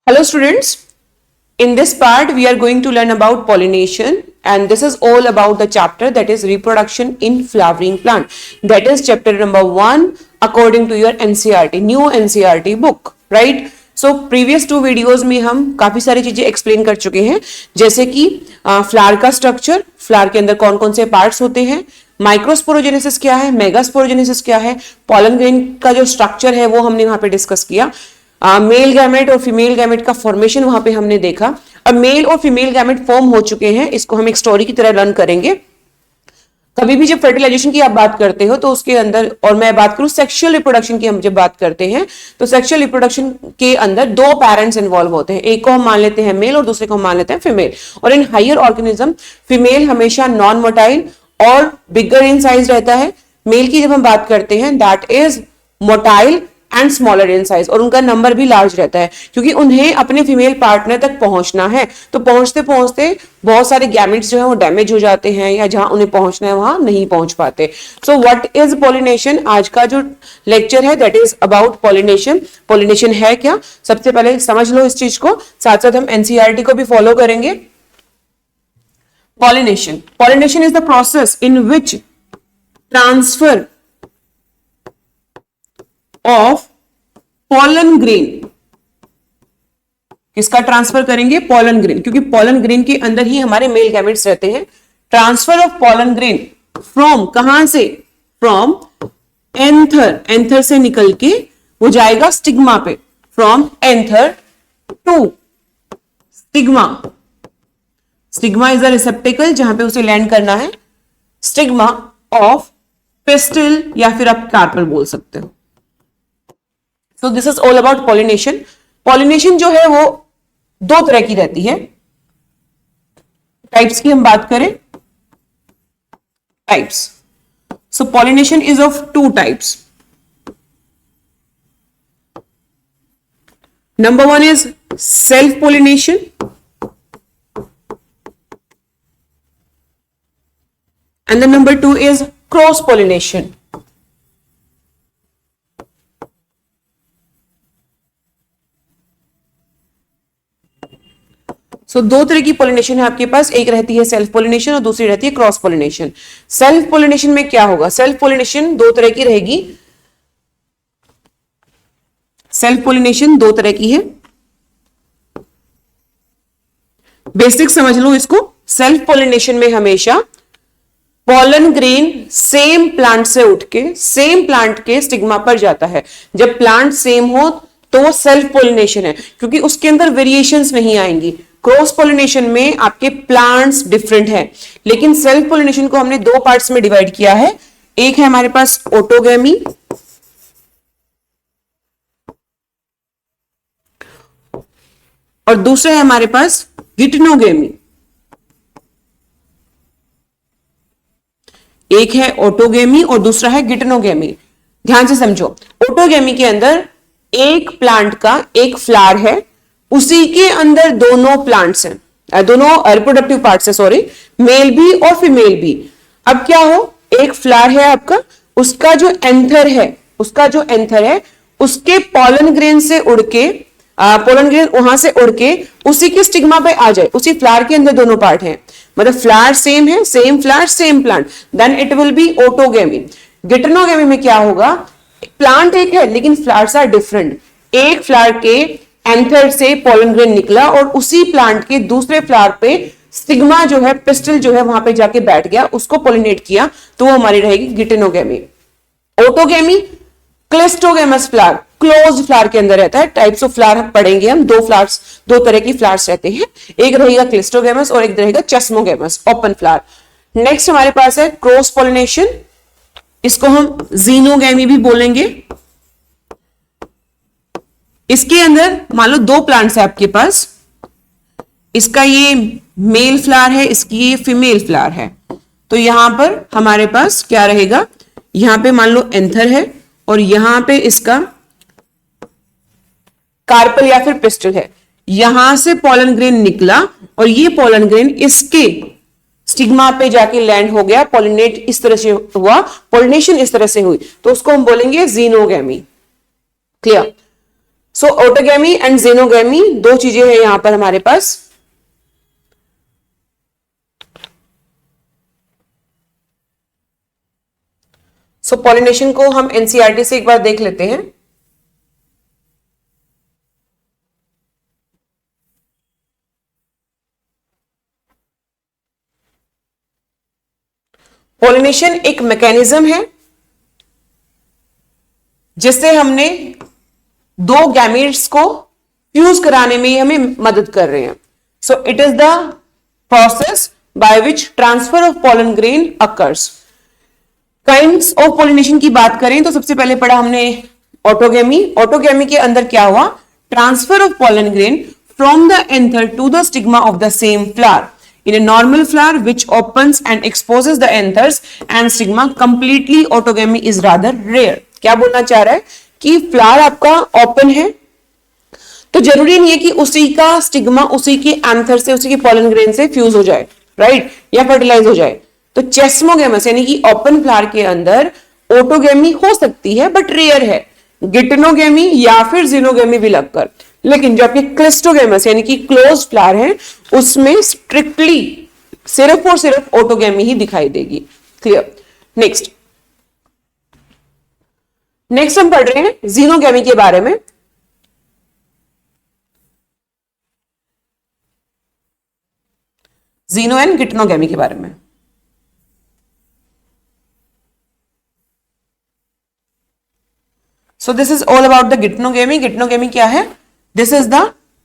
Hello students, in this part we are going to learn about pollination and this is all about the chapter that is reproduction in flowering plant. That is chapter number 1 according to your NCERT, new NCERT book, right? So previous 2 videos में हम काफी सारी चीजें explain कर चुके हैं, जैसे कि फ्लावर का स्ट्रक्चर, फ्लावर के अंदर कौन कौन से पार्ट्स होते हैं, माइक्रोस्पोरोजेनेसिस क्या है, मेगास्पोरोजेनेसिस क्या है, पॉलन ग्रेन का जो स्ट्रक्चर है वो हमने वहां पे डिस्कस किया, मेल गैमेट और फीमेल गैमेट का फॉर्मेशन वहां पे हमने देखा। अब मेल और फीमेल गैमेट फॉर्म हो चुके हैं, इसको हम एक स्टोरी की तरह रन करेंगे। कभी भी जब फर्टिलाइजेशन की आप बात करते हो तो उसके अंदर, और मैं बात करूं सेक्सुअल रिप्रोडक्शन की हम जब बात करते हैं तो सेक्सुअल रिप्रोडक्शन के अंदर 2 पेरेंट्स इन्वॉल्व होते हैं, एक को हम मान लेते हैं मेल और दूसरे को हम मान लेते हैं फीमेल। और इन हायर ऑर्गेनिज्म फीमेल हमेशा नॉन मोटाइल और बिगर इन साइज रहता है। मेल की जब हम बात करते हैं that is motile and smaller in size, और उनका नंबर भी लार्ज रहता है क्योंकि उन्हें अपने फीमेल पार्टनर तक पहुंचना है। तो पहुंचते पहुंचते बहुत सारे गैमेट्स जो है वो डैमेज हो जाते हैं या जहां उन्हें पहुंचना है वहां नहीं पहुंच पाते। सो व्हाट इज पॉलिनेशन, आज का जो लेक्चर है that is about pollination. Pollination है क्या, सबसे पहले समझ लो इस चीज को, साथ साथ हम एनसीईआरटी को भी फॉलो करेंगे। Pollination is the process in which transfer of pollen grain, किसका ट्रांसफर करेंगे, पॉलन ग्रेन, क्योंकि पॉलन ग्रेन के अंदर ही हमारे मेल गैमेट्स रहते हैं। Transfer of pollen grain from, कहां से, फ्रॉम एंथर, एंथर से निकल के वो जाएगा स्टिग्मा पे, from anther to stigma. Stigma is the receptacle जहां पे उसे लैंड करना है, स्टिग्मा ऑफ पिस्टिल या फिर आप कार्पल बोल सकते हो। So this is all about pollination. Pollination जो है वो 2 तरह की रहती है। टाइप्स की हम बात करें, types, so pollination is of 2 types. Number 1 is self pollination and the number 2 is cross pollination. So 2 तरह की पॉलिनेशन है आपके पास, एक रहती है सेल्फ पॉलिनेशन और दूसरी रहती है क्रॉस पॉलिनेशन। सेल्फ पॉलिनेशन में क्या होगा, सेल्फ पॉलिनेशन 2 तरह की रहेगी। सेल्फ पॉलिनेशन 2 तरह की है, बेसिक समझ लो इसको। सेल्फ पॉलिनेशन में हमेशा पॉलन ग्रेन सेम प्लांट से उठ के सेम प्लांट के स्टिग्मा पर जाता है। जब प्लांट सेम हो तो वो सेल्फ पॉलिनेशन है, क्योंकि उसके अंदर वेरिएशंस नहीं आएंगी। क्रॉस पॉलिनेशन में आपके प्लांट्स डिफरेंट है, लेकिन सेल्फ पॉलिनेशन को हमने 2 पार्ट्स में डिवाइड किया है। एक है हमारे पास ऑटोगैमी और दूसरा है हमारे पास गिटनोगैमी। एक है ऑटोगैमी और दूसरा है गिटनोगैमी। ध्यान से समझो, ऑटोगैमी के अंदर एक प्लांट का एक फ्लावर है, उसी के अंदर दोनों प्लांट्स हैं, दोनों रिप्रोडक्टिव पार्ट्स है, सॉरी, मेल भी और फीमेल भी। अब क्या हो, एक फ्लावर है आपका, उसका जो एंथर है उसके पॉलन ग्रेन से उड़ के, पॉलन ग्रेन वहां से उड़ के उसी के स्टिग्मा पे आ जाए। उसी फ्लावर के अंदर दोनों पार्ट हैं, मतलब फ्लावर सेम है, same flower same plant, then it will be autogamy. Geitonogamy में क्या होगा, प्लांट एक है लेकिन फ्लावर्स आर डिफरेंट। एक फ्लावर के एंथर से पॉलन ग्रेन निकला और उसी प्लांट के दूसरे फ्लावर पे स्टिग्मा जो है, पिस्टिल जो है वहां पे जाके बैठ गया, उसको पॉलिनेट किया, तो वो हमारी रहेगी geitonogamy. Autogamy cleistogamous flower, close flower के अंदर रहता है। टाइप्स ऑफ फ्लावर पढ़ेंगे हम, 2 तरह की फ्लावर्स रहते हैं, एक रहेगा क्लिस्टोगैमस और एक रहेगा चेस्मोगैमस, ओपन फ्लावर। नेक्स्ट हमारे पास है क्रॉस पॉलिनेशन, इसको हम जीनोगैमी भी बोलेंगे। इसके अंदर मान लो 2 प्लांट्स है आपके पास, इसका ये मेल फ्लावर है, इसकी ये फीमेल फ्लावर है। तो यहां पर हमारे पास क्या रहेगा, यहां पे मान लो एंथर है और यहां पे इसका कार्पल या फिर पिस्टल है। यहां से पॉलन ग्रेन निकला और ये पॉलन ग्रेन इसके स्टिग्मा पे जाके लैंड हो गया, पॉलिनेट इस तरह से हुआ, पॉलिनेशन इस तरह से हुई, तो उसको हम बोलेंगे xenogamy. Clear. So autogamy and xenogamy दो चीजें हैं यहां पर हमारे पास। सो पॉलिनेशन को हम एनसीईआरटी से एक बार देख लेते हैं। पॉलिनेशन एक मैकेनिज्म है जिससे हमने दो गैमेट्स को फ्यूज कराने में हमें मदद कर रहे हैं। So it is the process by which transfer of pollen grain occurs. Kinds of pollination की बात करें तो सबसे पहले पढ़ा हमने ऑटोगैमी। ऑटोगैमी के अंदर क्या हुआ? Transfer of pollen grain from the anther to the stigma of the same flower in a normal flower which opens and exposes the anthers and stigma completely. Autogamy is rather rare. क्या बोलना चाह रहा है कि flower आपका open है तो जरूरी नहीं है कि उसी का स्टिग्मा उसी के एंथर से उसी के पॉलन ग्रेन से फ्यूज हो जाए, राइट, या फर्टिलाइज हो जाए। तो चेस्मोगेमस यानी कि ओपन फ्लावर के अंदर ऑटोगैमी हो सकती है बट रेयर है, गिटनोगैमी या फिर जिनोगैमी भी लगकर। लेकिन जो आपके क्लिस्टोगेमस यानी कि क्लोज फ्लावर है उसमें स्ट्रिक्टली सिर्फ और सिर्फ ऑटोगैमी ही दिखाई देगी। क्लियर? नेक्स्ट हम पढ़ रहे हैं जीनोगैमी के बारे में। जीनो एंड गिटनोगैमी के बारे में। So this is all about the geitonogamy. Geitonogamy क्या है? This is the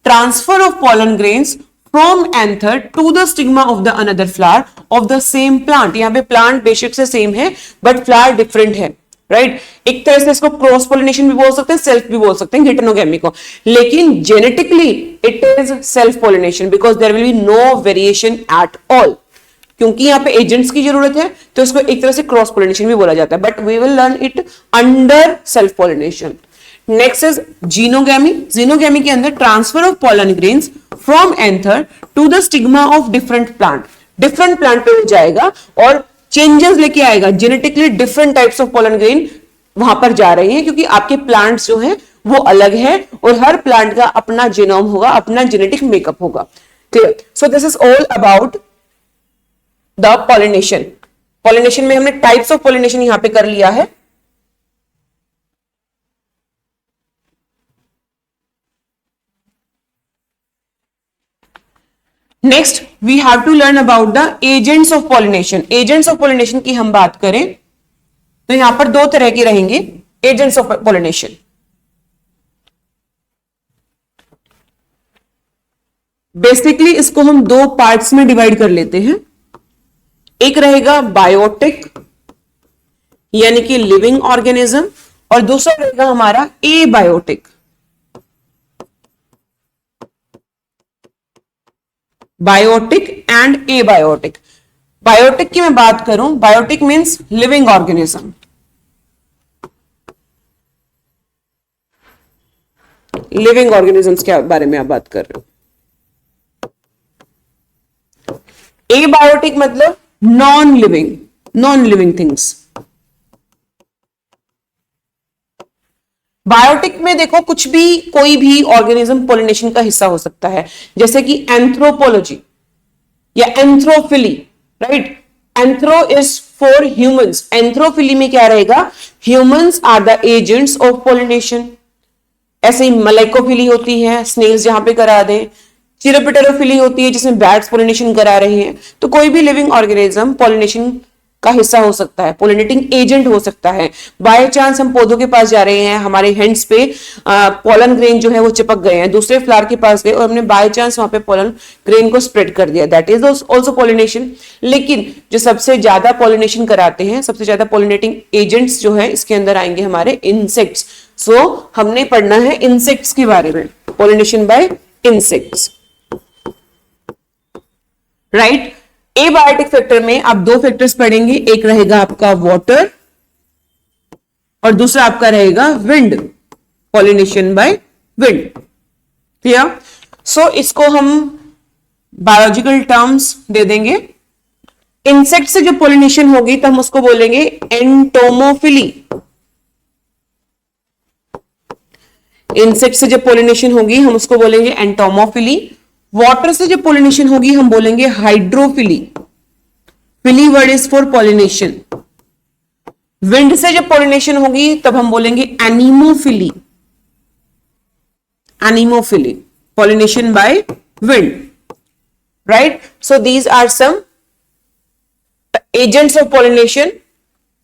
transfer of pollen grains from anther to the stigma of the another flower of the same plant. यहाँ पे plant बेशक से सेम है बट flower different है, right? एक तरह से इसको क्रॉस पोलिनेशन भी बोल सकते हैं, सेल्फ भी बोल सकते हैं गिटनोगैमी को, लेकिन genetically it is self pollination because there will be no variation at all. क्योंकि यहाँ पे एजेंट्स की जरूरत है तो इसको एक तरह से क्रॉस पोलिनेशन भी बोला जाता है, but we will learn it under self pollination. Next is geitonogamy. Geitonogamy के अंदर transfer of pollen grains from anther to the stigma of different plant. Different plant पे हो जाएगा और चेंजेस लेके आएगा, genetically different types of pollen grain वहां पर जा रही हैं क्योंकि आपके प्लांट्स जो है वो अलग है और हर प्लांट का अपना जीनोम होगा, अपना जेनेटिक मेकअप होगा। Clear? So this is all about the pollination. Pollination में हमने टाइप्स ऑफ पॉलिनेशन यहां पे कर लिया है। Next we have to learn about the agents of pollination. Agents of pollination की हम बात करें तो यहां पर दो तरह के रहेंगे एजेंट्स ऑफ पॉलिनेशन। बेसिकली इसको हम दो पार्ट्स में डिवाइड कर लेते हैं। एक रहेगा बायोटिक यानी कि लिविंग ऑर्गेनिज्म और दूसरा रहेगा हमारा abiotic. Biotic and abiotic. Biotic की मैं बात करूं, biotic means living organism. Living organisms के बारे में आप बात कर रहे हो। एबायोटिक मतलब नॉन लिविंग थिंग्स। बायोटिक में देखो कुछ भी कोई भी ऑर्गेनिज्म पॉलिनेशन का हिस्सा हो सकता है, जैसे कि एंथ्रोपोलॉजी या anthrophily, right? Anthro is for humans. Anthrophily में क्या रहेगा? Humans are the agents of pollination. ऐसे ही मलाइकोफिली होती है, स्नेल्स जहां पे करा दें। चिरोपिटेरोफिली होती है जिसमें बैट्स पॉलिनेशन करा रहे हैं। तो कोई भी लिविंग ऑर्गेनिज्म पॉलिनेशन का हिस्सा हो सकता है, पॉलिनेटिंग एजेंट हो सकता है। बाय चांस हम पौधों के पास जा रहे हैं, हमारे हैंड्स पे पॉलन ग्रेन जो है वो चिपक गए हैं, दूसरे फ्लावर के पास गए और हमने बाय चांस वहां पे पॉलन ग्रेन को स्प्रेड कर दिया, दैट इज ऑल्सो पॉलिनेशन। लेकिन जो सबसे ज्यादा पॉलिनेशन कराते हैं, सबसे ज्यादा पॉलिनेटिंग एजेंट्स जो है इसके अंदर आएंगे हमारे इंसेक्ट्स। सो हमने पढ़ना है इंसेक्ट्स के बारे में, pollination by insects, right? Abiotic factor में आप दो फैक्टर्स पढ़ेंगे, एक रहेगा आपका वाटर और दूसरा आपका रहेगा wind, pollination by wind. Clear? So इसको हम बायोलॉजिकल टर्म्स दे देंगे। इंसेक्ट से जो पॉलिनेशन होगी तो हम उसको बोलेंगे एंटोमोफिली। इंसेक्ट से जब पोलिनेशन होगी हम उसको बोलेंगे एंटोमोफिली। वाटर से जब पोलिनेशन होगी हम बोलेंगे hydrophily. Phily word is for pollination. Wind से जब पोलिनेशन होगी तब हम बोलेंगे anemophily. Anemophily, pollination by wind, right? So these are some agents of pollination: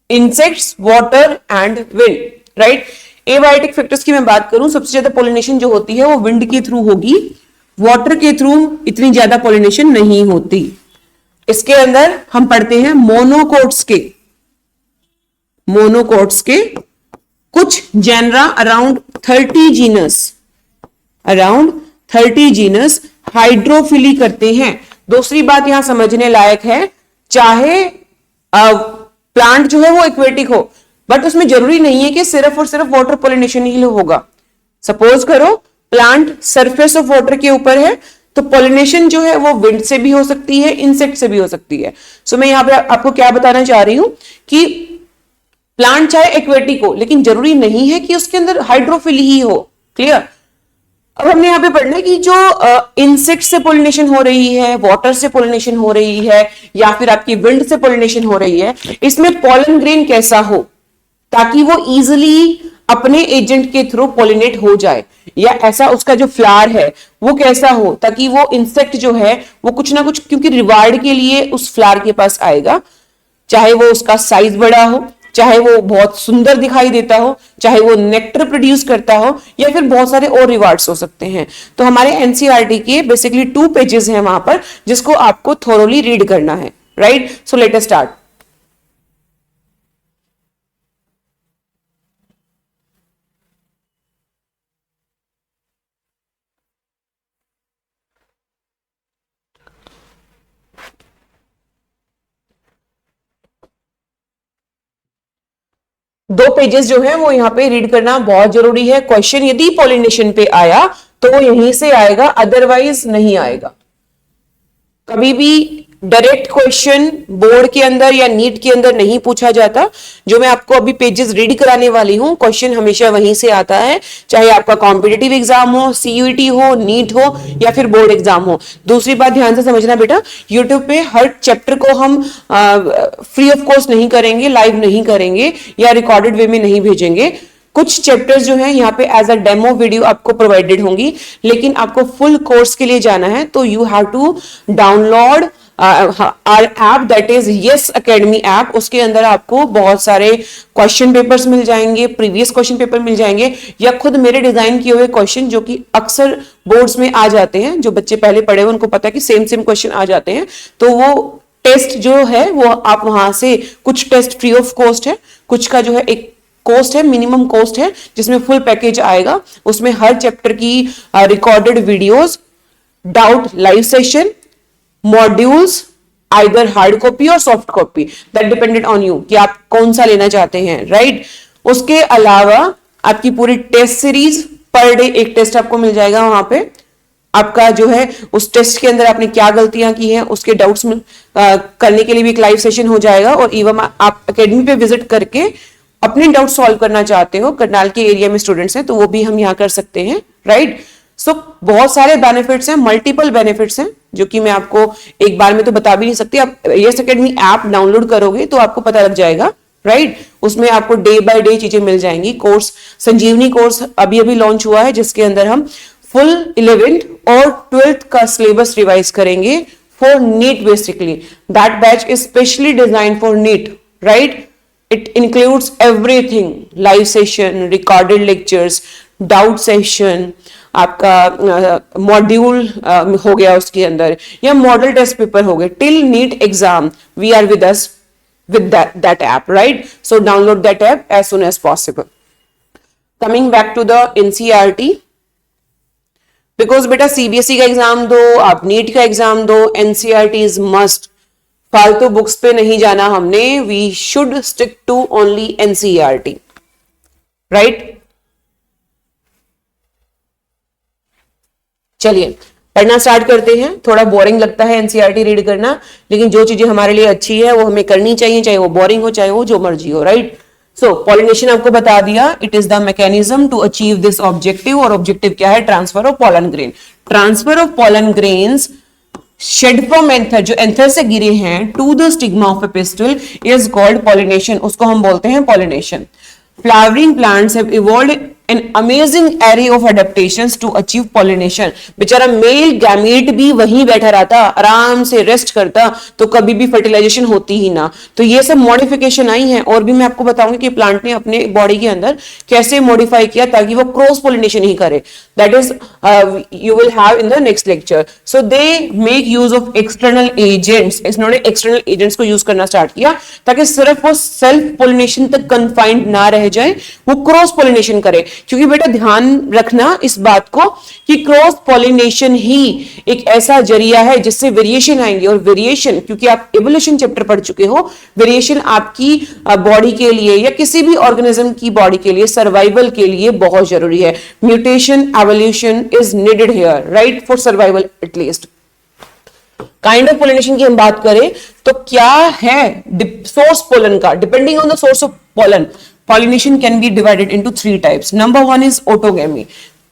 insects, water and wind, right? Abiotic factors की मैं बात करूं, सबसे ज्यादा पोलिनेशन जो होती है वो विंड के थ्रू होगी, वाटर के थ्रू इतनी ज्यादा पोलिनेशन नहीं होती। इसके अंदर हम पढ़ते हैं मोनोकोट्स के कुछ जेनरा, अराउंड 30 जीनस हाइड्रोफिली करते हैं। दूसरी बात यहां समझने लायक है, चाहे प्लांट जो है वो एक्वेटिक हो, बट उसमें जरूरी नहीं है कि सिर्फ और सिर्फ वाटर पोलिनेशन ही होगा। सपोज करो प्लांट सरफेस ऑफ वाटर के ऊपर है, तो पोलिनेशन जो है वो विंड से भी हो सकती है, इंसेक्ट से भी हो सकती है। सो मैं यहां पे आपको क्या बताना चाह रही हूं कि प्लांट चाहे एक्वेटिक हो, लेकिन जरूरी नहीं है कि उसके अंदर हाइड्रोफिली ही हो। क्लियर? अब हमने यहाँ पे पढ़ना है कि जो इंसेक्ट से पोलिनेशन हो रही है, वाटर से पोलिनेशन हो रही है, या फिर आपकी विंड से पोलिनेशन हो रही है, इसमें पॉलन ग्रेन कैसा हो ताकि वो इजिली अपने एजेंट के थ्रू पोलिनेट हो जाए, या ऐसा उसका जो फ्लावर है वो कैसा हो ताकि वो इंसेक्ट जो है वो कुछ ना कुछ, क्योंकि रिवार्ड के लिए उस फ्लावर के पास आएगा, चाहे वो उसका साइज बड़ा हो, चाहे वो बहुत सुंदर दिखाई देता हो, चाहे वो नेक्टर प्रोड्यूस करता हो, या फिर बहुत सारे और रिवार्ड्स हो सकते हैं। तो हमारे एनसीईआरटी के बेसिकली 2 पेजेस हैं वहां पर, जिसको आपको थोरोली रीड करना है, right? So let us start. दो पेजेस जो है वो यहाँ पे रीड करना बहुत जरूरी है। क्वेश्चन यदि पॉलिनेशन पे आया तो वो यहीं से आएगा, अदरवाइज नहीं आएगा। कभी भी डायरेक्ट क्वेश्चन बोर्ड के अंदर या नीट के अंदर नहीं पूछा जाता। जो मैं आपको अभी पेजेस रीड कराने वाली हूं, क्वेश्चन हमेशा वहीं से आता है, चाहे आपका कॉम्पिटिटिव एग्जाम हो, सीयूईटी हो, नीट हो, या फिर बोर्ड एग्जाम हो। दूसरी बात ध्यान से समझना बेटा, यूट्यूब पे हर चैप्टर को हम फ्री ऑफ कॉस्ट नहीं करेंगे, लाइव नहीं करेंगे, या रिकॉर्डेड वे में नहीं भेजेंगे। कुछ चैप्टर्स जो है यहाँ पे एज अ डेमो वीडियो आपको प्रोवाइडेड होंगी, लेकिन आपको फुल कोर्स के लिए जाना है तो you have to download our app, that is Yes Academy app. उसके अंदर आपको बहुत सारे क्वेश्चन पेपर्स मिल जाएंगे, प्रीवियस क्वेश्चन पेपर मिल जाएंगे, या खुद मेरे डिजाइन किए हुए क्वेश्चन जो कि अक्सर बोर्ड्स में आ जाते हैं। जो बच्चे पहले पढ़े हुए उनको पता है कि सेम क्वेश्चन आ जाते हैं, तो वो टेस्ट जो है वो आप वहां से, कुछ टेस्ट फ्री ऑफ कॉस्ट है, कुछ का जो है एक कॉस्ट है, मिनिमम कॉस्ट है, जिसमें फुल पैकेज आएगा। उसमें हर चैप्टर की recorded videos, doubt live session, modules, either hard copy और soft copy, that depended on you कि आप कौन सा लेना चाहते हैं, राइट? उसके अलावा आपकी पूरी टेस्ट सीरीज, पर डे एक टेस्ट आपको मिल जाएगा। वहां पे आपका जो है उस टेस्ट के अंदर आपने क्या गलतियां की हैं उसके डाउट्स करने के लिए भी एक लाइव सेशन हो जाएगा। और इवन आप एकेडमी पे विजिट करके अपने डाउट सॉल्व करना चाहते हो, करनाल के एरिया में स्टूडेंट्स हैं, तो वो भी हम यहाँ कर सकते हैं, राइट? सो बहुत सारे बेनिफिट्स हैं, मल्टीपल बेनिफिट्स हैं, जो कि मैं आपको एक बार में तो बता भी नहीं सकती। आप यस अकेडमी ऐप डाउनलोड करोगे तो आपको पता लग जाएगा, राइट? उसमें आपको डे बाय डे चीजें मिल जाएंगी। कोर्स संजीवनी कोर्स अभी अभी लॉन्च हुआ है, जिसके अंदर हम फुल 11th और 12th का सिलेबस रिवाइज करेंगे for NEET. Basically that batch is specially design for NEET, right? It includes everything: live session, recorded lectures, doubt session, आपका मॉड्यूल हो गया उसके अंदर, या मॉडल टेस्ट पेपर हो गए, till NEET exam we are with us with that app, right? So download that app as soon as possible. Coming back to the NCERT, because बेटा CBSE का एग्जाम दो, आप नीट का exam दो, NCERT is must. फालतू books पे नहीं जाना हमने, we should stick to only NCERT, right? चलिए पढ़ना स्टार्ट करते हैं। थोड़ा बोरिंग लगता है NCERT रीड करना, लेकिन जो चीजें हमारे लिए अच्छी है वो हमें करनी चाहिए, चाहे वो बोरिंग हो चाहे वो जो मर्जी हो, राइट? सो पॉलिनेशन आपको बता दिया, it is the mechanism to achieve this objective, और ऑब्जेक्टिव क्या है? Transfer of pollen grain. Transfer of pollen grains shed from anther, जो एंथर से गिरे हैं, to the stigma of a pistil is called pollination, उसको हम बोलते हैं pollination. Flowering plants have evolved an amazing array of adaptations to achieve pollination। बेचारा male gamete भी वहीं बैठा रहता, आराम से रेस्ट करता, तो कभी भी फर्टिलाइजेशन होती ही ना। तो ये सब मॉडिफिकेशन आई है, और भी मैं आपको बताऊंगी कि प्लांट ने अपने बॉडी के अंदर कैसे मॉडिफाई किया ताकि वो क्रॉस पोलिनेशन ही करे। That is you will have in the next lecture. So they make use of external agents, इन्होंने एक्सटर्नल एजेंट्स को यूज करना स्टार्ट किया ताकि सिर्फ वो सेल्फ पोलिनेशन तक कन्फाइंड ना रह जाए, वो क्रॉस पोलिनेशन करे। क्योंकि बेटा ध्यान रखना इस बात को कि क्रॉस पॉलिनेशन ही एक ऐसा जरिया है जिससे वेरिएशन आएंगे, और वेरिएशन, क्योंकि आप इवोल्यूशन चैप्टर पढ़ चुके हो, वेरिएशन आपकी बॉडी के लिए या किसी भी ऑर्गेनिज्म की बॉडी के लिए, सर्वाइवल के लिए बहुत जरूरी है। Mutation, evolution is needed here, right, for survival at least. Kind of pollination की हम बात करें तो क्या है सोर्स पोलन का, depending on the source of pollen, pollination can be divided into 3 types। Number 1 is autogamy।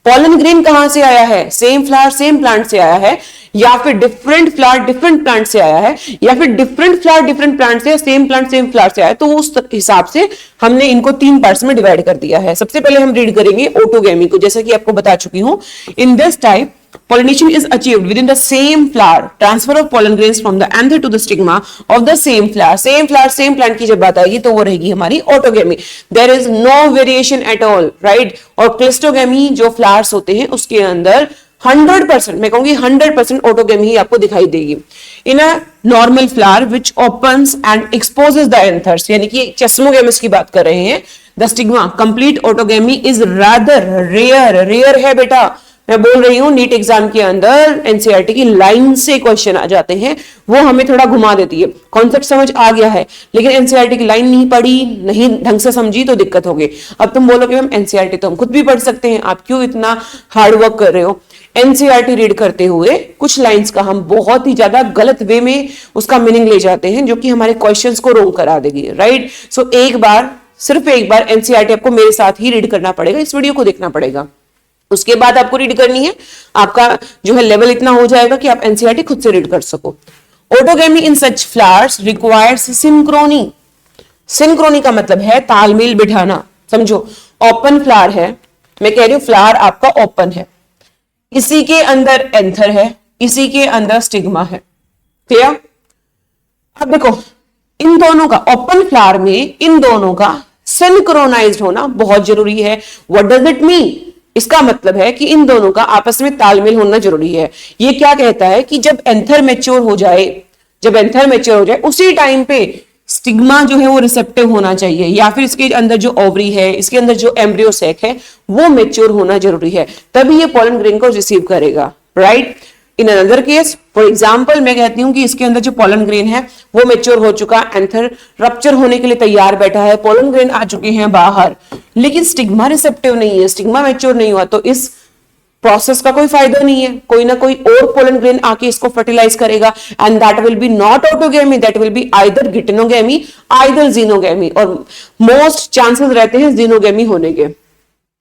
pollen grain कहां से आया है? सेम फ्लावर सेम प्लांट से आया है, या फिर डिफरेंट फ्लावर डिफरेंट प्लांट से आया है, या फिर डिफरेंट फ्लावर डिफरेंट प्लांट से, सेम प्लांट सेम फ्लावर से आया है। तो उस हिसाब से हमने इनको 3 पार्ट्स में डिवाइड कर दिया है। सबसे पहले हम रीड करेंगे ऑटोगैमी को, जैसा कि आपको बता चुकी हूं। In this type pollination is achieved within the same flower। transfer of pollen grains from the anther to the stigma of the same flower। same flower same plant की जब बात आएगी तो वो रहेगी हमारी autogamy। there is no variation at all, right। और cleistogamy जो फ्लावर्स होते हैं उसके अंदर 100%, मैं कहूंगी 100% ऑटोगैमी ही आपको दिखाई देगी। In a normal flower which opens and exposes the anthers, यानी कि चेस्मोगैमस की बात कर रहे हैं। The stigma complete autogamy is rather rare, rare है बेटा। मैं बोल रही हूं नीट एग्जाम के अंदर एनसीईआरटी की लाइन से क्वेश्चन आ जाते हैं, वो हमें थोड़ा घुमा देती है। कॉन्सेप्ट समझ आ गया है, लेकिन एनसीईआरटी की लाइन नहीं पढ़ी, नहीं ढंग से समझी तो दिक्कत होगी। अब तुम बोलोगे मैम एनसीईआरटी तो हम खुद भी पढ़ सकते हैं, आप क्यों इतना हार्ड वर्क कर रहे हो? एनसीईआरटी रीड करते हुए कुछ लाइंस का हम बहुत ही ज्यादा गलत वे में उसका मीनिंग ले जाते हैं, जो कि हमारे क्वेश्चंस को रोंग करा देगी, राइट। सो एक बार, सिर्फ एक बार एनसीईआरटी आपको मेरे साथ ही रीड करना पड़ेगा, इस वीडियो को देखना पड़ेगा। उसके बाद आपको रीड करनी है, आपका जो है लेवल इतना हो जाएगा कि आप एनसीईआरटी खुद से रीड कर सको। ऑटोगैमी इन सच फ्लावर्स रिक्वायर्स सिंक्रोनी। सिंक्रोनी का मतलब है तालमेल बिठाना। समझो, ओपन फ्लावर है, मैं कह रही हूं फ्लावर आपका ओपन है, इसी के अंदर एंथर है, इसी के अंदर स्टिग्मा है, क्लियर। अब देखो इन दोनों का, ओपन फ्लावर में इन दोनों का सिंक्रोनाइज्ड होना बहुत जरूरी है। What does it mean? इसका मतलब है कि इन दोनों का आपस में तालमेल होना जरूरी है। ये क्या कहता है कि जब एंथर मैच्योर हो जाए, जब एंथर मैच्योर हो जाए उसी टाइम पे स्टिग्मा जो है वो रिसेप्टिव होना चाहिए, या फिर इसके अंदर जो ओवरी है, इसके अंदर जो एम्ब्रियो सैक है वो मैच्योर होना जरूरी है, तभी ये पॉलन ग्रेन को रिसीव करेगा, right. In another case, for example मैं कहती हूं कि इसके अंदर जो पॉलन ग्रेन है वो मैच्योर हो चुका, एंथर रप्चर होने के लिए तैयार बैठा है, पॉलन ग्रेन आ चुके हैं बाहर, लेकिन स्टिग्मा रिसेप्टिव नहीं है, स्टिग्मा मैच्योर नहीं हुआ, तो इस प्रोसेस का कोई फायदा नहीं है। कोई ना कोई और पोलन ग्रेन आके इसको फर्टिलाइज करेगा, and that will be not autogamy, that will be either geitonogamy either xenogamy, और मोस्ट चांसेस रहते हैं जीनोगैमी होने के,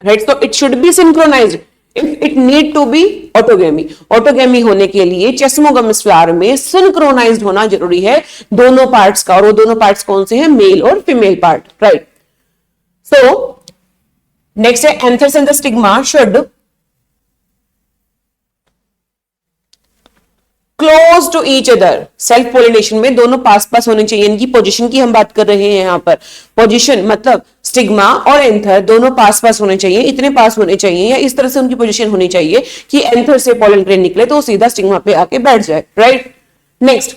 राइट। तो it should be synchronized if it need to be autogamy. Autogamy होने के लिए चेस्मोगेमस फ्लावर में सिंक्रोनाइज्ड होना जरूरी है दोनों पार्ट्स का, और वो दोनों पार्ट्स कौन से हैं? मेल और female part, right. So next है anthers and the stigma should close to each other. Self pollination में दोनों पास पास होने चाहिए, इनकी पोजीशन की हम बात कर रहे हैं यहाँ पर। पोजीशन मतलब स्टिग्मा और एंथर दोनों पास पास होने चाहिए, इतने पास होने चाहिए या इस तरह से उनकी पोजीशन होनी चाहिए कि एंथर से पोलन ग्रेन निकले तो सीधा स्टिग्मा पे आके बैठ जाए, राइट। नेक्स्ट,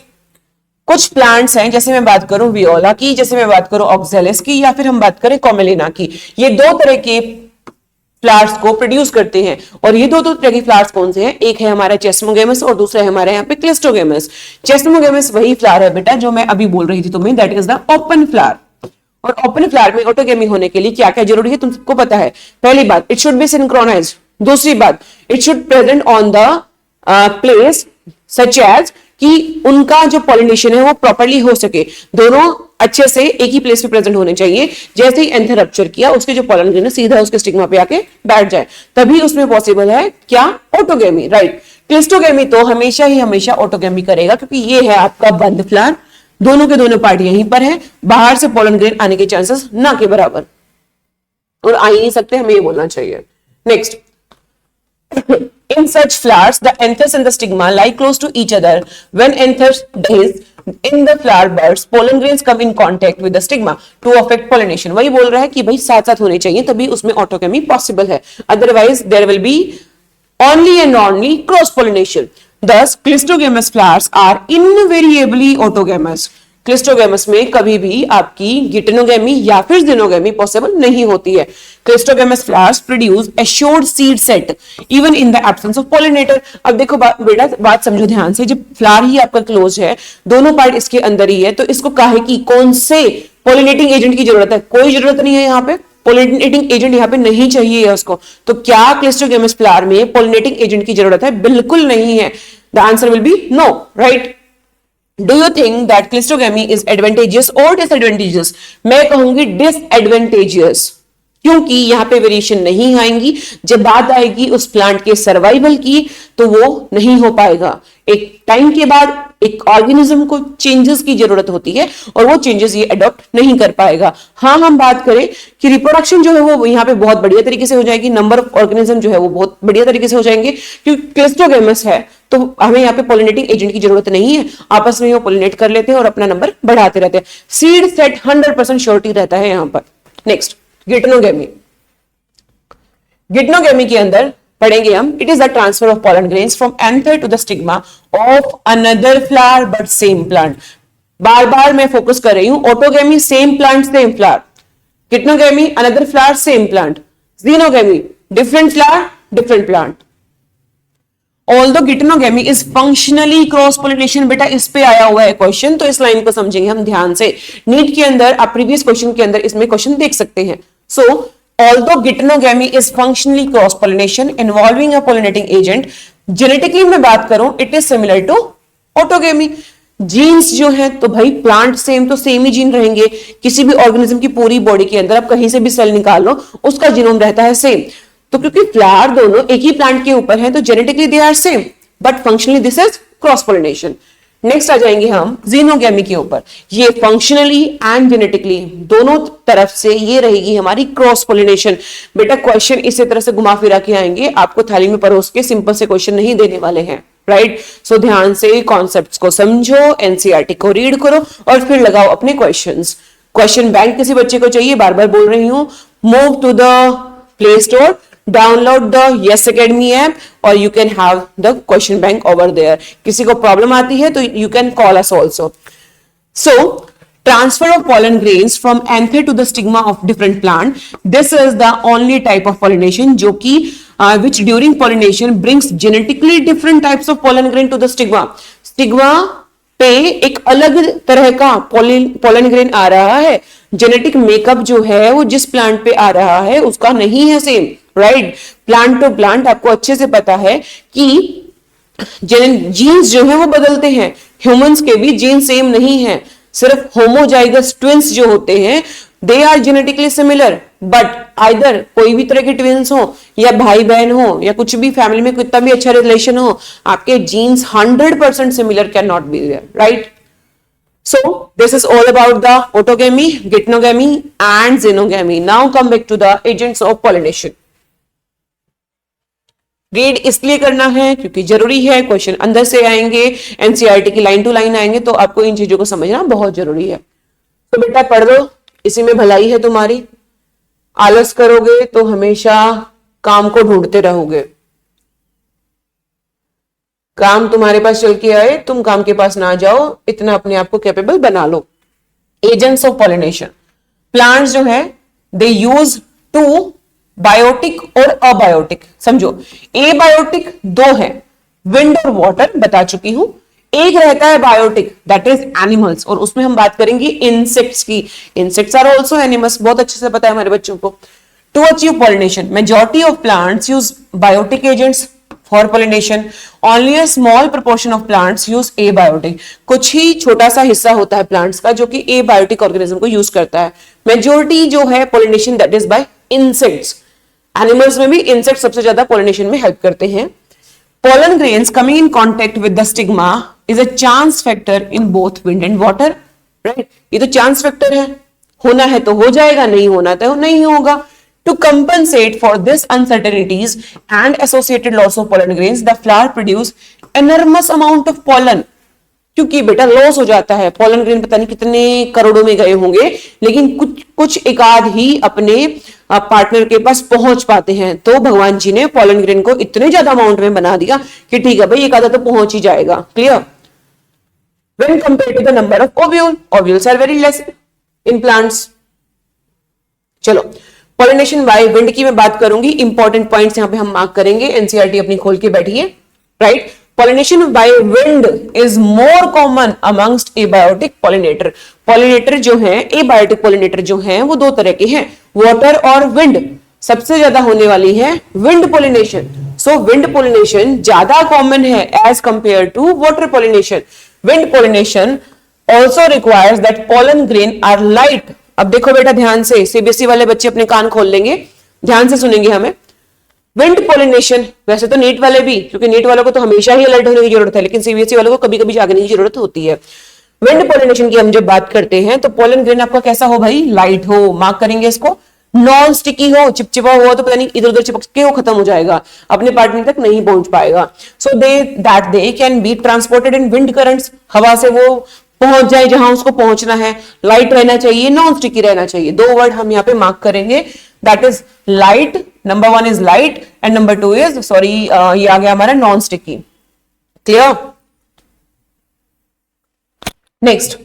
कुछ प्लांट्स हैं, जैसे मैं बात करूं वियोला की, जैसे मैं बात करूं ऑक्जेलिस की, या फिर हम बात करें कॉमेलिना की, ये दो तरह के फ्लावर्स को प्रोड्यूस करते हैं। और ये दो तरह के फ्लावर्स कौन से हैं? एक है हमारा चेस्मोगेमस और दूसरा है हमारे यहाँ पे क्लिस्टोगेमस। चेस्मोगेमस वही फ्लावर है बेटा जो मैं अभी बोल रही थी तुम्हें, that is the open flower. और ओपन फ्लावर में ऑटोगेमी होने के लिए क्या क्या जरूरी है तुम सबको पता है। पहली बात, इट शुड बी सिंक्रोनाइज्ड। दूसरी बात, it should present on the place such as कि उनका जो पॉलिनेशन है वो प्रॉपरली हो सके, दोनों अच्छे से एक ही प्लेस पे प्रेजेंट होने चाहिए। जैसे ही एंथर रप्चर किया, उसके जो पॉलन ग्रेन है सीधा उसके स्टिग्मा पे आके बैठ जाए, तभी उसमें पॉसिबल है क्या, ऑटोगेमी, राइट। क्लिस्टोगेमी तो हमेशा ही हमेशा ऑटोगेमी करेगा, क्योंकि ये है आपका बंद फ्लावर, दोनों के दोनों पार्ट यहीं पर है, बाहर से पॉलन ग्रेन आने के चांसेस ना के बराबर, और आ ही नहीं सकते, हमें ये बोलना चाहिए। Next, in such flowers the anthers and the stigma lie close to each other. When anthers dies in the flower buds, pollen grains come in contact with the stigma to affect pollination. वही बोल रहा है कि भाई साथ साथ होने चाहिए, तभी उसमें ऑटोगेमी पॉसिबल है, otherwise there will be only and only cross pollination. Thus clistogamous flowers are invariably autogamous. Cleistogamous में कभी भी आपकी गिटेनोगेमी या फिर जिनोगेमी पॉसिबल नहीं होती है। Cleistogamous flowers produce assured seed set even in the absence of pollinator. अब देखो बेटा, बात समझो ध्यान से, जब फ्लावर ही आपका क्लोज है, दोनों पार्ट इसके अंदर ही है, तो इसको काहे की, कौन से पॉलिनेटिंग एजेंट की जरूरत है? कोई जरूरत नहीं है, यहाँ पे पॉलिनेटिंग एजेंट यहाँ पे नहीं चाहिए है उसको। तो क्या क्लिस्टोगेमस फ्लावर में पॉलिनेटिंग एजेंट की जरूरत है? बिल्कुल नहीं है। The answer will be no, right. Do you think that cleistogamy is advantageous or disadvantageous? मैं कहूंगी disadvantageous, क्योंकि यहाँ पे वेरिएशन नहीं आएंगी। जब बात आएगी उस प्लांट के सर्वाइवल की, तो वो नहीं हो पाएगा। एक टाइम के बाद एक ऑर्गेनिज्म को चेंजेस की जरूरत होती है, और वो चेंजेस ये अडॉप्ट नहीं कर पाएगा। हाँ, हम बात करें कि रिप्रोडक्शन जो है वो यहाँ पे बहुत बढ़िया तरीके से हो जाएगी, नंबर ऑफ ऑर्गेनिज्म जो है वो बहुत बढ़िया तरीके से हो जाएंगे, क्योंकि क्लिस्टोगेमस है तो हमें यहाँ पे पॉलिनेटिंग एजेंट की जरूरत नहीं है, आपस में वो पॉलिनेट कर लेते हैं और अपना नंबर बढ़ाते रहते हैं। सीड सेट 100% श्योरिटी रहता है यहाँ पर। नेक्स्ट, गिटनोगेमी। गिटनोगेमी के अंदर पढ़ेंगे हम, it is the transfer of pollen grains from anther to the stigma of another flower but same plant. बार बार मैं फोकस कर रही हूं, autogamy same plant same flower, geitonogamy another flower same plant, xenogamy different flower different plant. Although geitonogamy is functionally cross pollination. बेटा इस पे आया हुआ है क्वेश्चन, तो इस लाइन को समझेंगे हम ध्यान से। नीट के अंदर आप प्रीवियस क्वेश्चन के अंदर इसमें क्वेश्चन देख सकते हैं। सो although gittonogamy is functionally cross pollination involving a pollinating agent, genetically मैं बात करूं it is similar to autogamy। Genes जो है तो भाई प्लांट सेम तो सेम ही जीन रहेंगे, किसी भी ऑर्गेनिज्म की पूरी बॉडी के अंदर आप कहीं से भी सेल निकाल लो, उसका जीनोम रहता है सेम। तो क्योंकि फ्लावर दोनों एक ही प्लांट के ऊपर है, तो genetically they are same, but functionally this is cross pollination. Next आ जाएंगे हम जीनोगेमी के ऊपर। ये फंक्शनली एंड जेनेटिकली दोनों तरफ से ये रहेगी हमारी क्रॉस पोलिनेशन। बेटा क्वेश्चन इसी तरह से घुमा फिरा के आएंगे, आपको थाली में परोस के सिंपल से क्वेश्चन नहीं देने वाले हैं, राइट। सो ध्यान से कॉन्सेप्ट्स को समझो, एनसीईआरटी को रीड करो और फिर लगाओ अपने क्वेश्चंस। क्वेश्चन बैंक किसी बच्चे को चाहिए, बार बार बोल रही हूं, move to the play store, download the Yes Academy app or you can have the question bank over there. किसी को प्रॉब्लम आती है तो you can call us also. So transfer of pollen grains from anther to the stigma of different plant. This is the only type of pollination जो कि which during pollination brings genetically different types of pollen grain to the stigma. Stigma पे एक अलग तरह का pollen grain आ रहा है, genetic makeup जो है वो जिस प्लांट पे आ रहा है उसका नहीं है same, right. Plant to plant आपको अच्छे से पता है कि जीन्स जो है वो बदलते हैं, ह्यूमंस के भी जीन सेम नहीं है, सिर्फ होमोजाइगस ट्विंस जो होते हैं they are genetically similar, but either कोई भी तरह के ट्विंस हो या भाई बहन हो या कुछ भी फैमिली में कितना भी अच्छा रिलेशन हो, आपके genes 100% similar can not be there, right. So this is all about the autogamy, geitonogamy and xenogamy. Now come back to the agents of pollination. Read इसलिए करना है क्योंकि जरूरी है, क्वेश्चन अंदर से आएंगे, एनसीईआरटी की लाइन टू लाइन आएंगे, तो आपको इन चीजों को समझना बहुत जरूरी है। तो बेटा पढ़ लो, इसी में भलाई है तुम्हारी। आलस करोगे तो हमेशा काम को ढूंढते रहोगे, काम तुम्हारे पास चल के आए, तुम काम के पास ना जाओ, इतना अपने आप को कैपेबल बना लो। एजेंट्स ऑफ पॉलिनेशन, प्लांट्स जो है दे यूज टू बायोटिक और अबायोटिक। समझो एबायोटिक दो है, विंड और वाटर बता चुकी हूं, एक रहता है बायोटिक दैट इज एनिमल्स, और उसमें हम बात करेंगे इंसेक्ट्स की। इंसेक्ट्स आर आल्सो एनिमल्स, बहुत अच्छे से पता है हमारे बच्चों को। To achieve pollination majority of plants use biotic agents for pollination. Only a small proportion of plants use abiotic, कुछ ही छोटा सा हिस्सा होता है प्लांट्स का जो कि एबायोटिक ऑर्गेनिज्म को यूज करता है। मेजोरिटी जो है pollination that is by insects. Animals में भी इंसेक्ट सबसे ज्यादा पॉलिनेशन में हेल्प करते हैं। Pollen grains coming in contact with the stigma is a chance factor in both wind and water, right? ये तो chance factor है, होना है तो हो जाएगा, नहीं होना तो नहीं होगा। To compensate for this uncertainties and associated loss of pollen grains, the flower produce enormous amount of pollen. क्योंकि बेटा लॉस हो जाता है, पॉलन ग्रेन पता नहीं कितने करोड़ों में गए होंगे, लेकिन कुछ एक आध ही अपने पार्टनर के पास पहुंच पाते हैं। तो भगवान जी ने पॉलन ग्रेन को इतने ज्यादा अमाउंट में बना दिया कि ठीक है भाई एक आधा तो पहुंच ही जाएगा। Clear? When compare to the number of ovules are very less in plants. चलो पॉलिनेशन बाय विंड की मैं बात करूंगी, इंपॉर्टेंट पॉइंट्स यहां पे हम मार्क करेंगे। एनसीईआरटी अपनी खोल के बैठिए, right? Pollination by wind is more common amongst abiotic pollinator. Pollinator जो है, abiotic pollinator जो है वो दो तरह के हैं, water और wind। सबसे ज्यादा होने वाली है wind pollination. So wind pollination ज्यादा common है as compared to water pollination. Wind pollination also requires that pollen grain are light. अब देखो बेटा ध्यान से, सीबीएसई वाले बच्चे अपने कान खोल लेंगे, ध्यान से सुनेंगे हमें। विंड पॉलिनेशन, वैसे तो नीट वाले भी, क्योंकि नीट वालों को तो हमेशा ही अलर्ट होने की जरूरत है, लेकिन सीबीएसई वालों को कभी कभी जागने की जरूरत होती है। विंड पॉलिनेशन की हम जब बात करते हैं तो पॉलन ग्रेन आपका कैसा हो भाई? लाइट हो। मार्क करेंगे इसको। नॉन स्टिकी हो, चिपचिपा हो तो पता नहीं इधर उधर चिपक के वो खत्म हो जाएगा, अपने पार्टनर तक नहीं पहुंच पाएगा। So they can be transported in wind currents, हवा से वो पहुंच जाए जहां उसको पहुंचना है। लाइट रहना चाहिए, नॉन स्टिकी रहना चाहिए। दो वर्ड हम यहाँ पे मार्क करेंगे, that is light. Number one is light and number two is sorry ये आ गया हमारा non sticky. Clear? Next,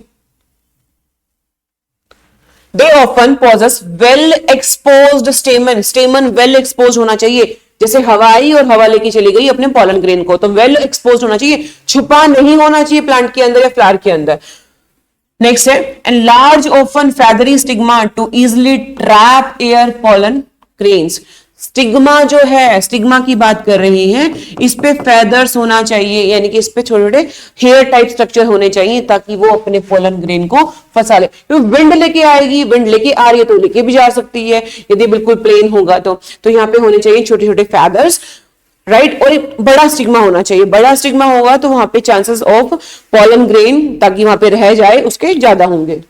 they often possess well exposed stamen. Stamen well expose होना चाहिए, जैसे हवा आई और हवा लेके चली गई अपने पॉलन ग्रेन को, तो वेल एक्सपोज होना चाहिए, छुपा नहीं होना चाहिए प्लांट के अंदर या फ्लावर के अंदर। नेक्स्ट है and large open feathery stigma to easily trap air pollen grains. Stigma जो है, स्टिग्मा की बात कर रही हैं, इस पे फेदर्स होना चाहिए, यानी कि इस पे छोटे छोटे हेयर टाइप स्ट्रक्चर होने चाहिए ताकि वो अपने पोलन ग्रेन को फंसा ले। क्योंकि विंड लेके आएगी, विंड लेके आ रही है तो लेके भी जा सकती है, यदि बिल्कुल प्लेन होगा तो यहाँ पे होने चाहिए छोटे छोटे फेदर्स, राइट? और एक बड़ा स्टिग्मा होना चाहिए। बड़ा स्टिग्मा होगा तो वहां पे चांसेस ऑफ पोलन ग्रेन ताकि वहां पे रह जाए उसके ज्यादा होंगे।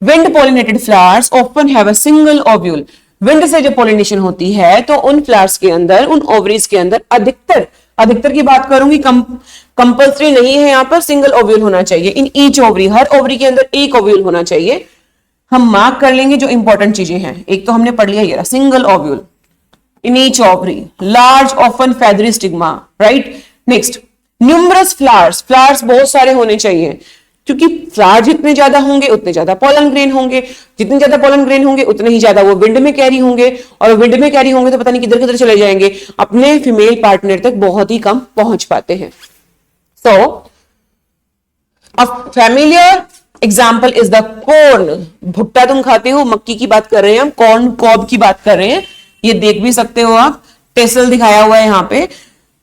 Wind pollinated flowers often have a single ovule. Wind से जब पॉलिनेशन होती है तो उन फ्लावर्स के अंदर, उन ओवरीज के अंदर अधिकतर की बात करूंगी, कंपल्सरी नहीं है, यहां पर सिंगल ओव्यूल होना चाहिए। In each ovary, her ovary के अंदर एक ओव्यूल होना चाहिए। हम मार्क कर लेंगे जो इंपॉर्टेंट चीजें हैं। एक तो हमने पढ़ लिया ये single ovule in each ovary, large often feathery stigma, right? Next, numerous flowers. Flowers बहुत सारे होने चाहिए, क्योंकि फ्लावर जितने ज्यादा होंगे उतने ज्यादा पोलन ग्रेन होंगे, जितने ज्यादा पोलन ग्रेन होंगे उतने ही ज्यादा वो विंड में कैरी होंगे, और विंड में कैरी होंगे तो पता नहीं किधर किधर चले जाएंगे, अपने फीमेल पार्टनर तक बहुत ही कम पहुंच पाते हैं। So a familiar example is the corn. भुट्टा तुम खाते हो, मक्की की बात कर रहे हैं हम, कॉर्न कॉब की बात कर रहे हैं। ये देख भी सकते हो आप, टेसल दिखाया हुआ है यहाँ पे।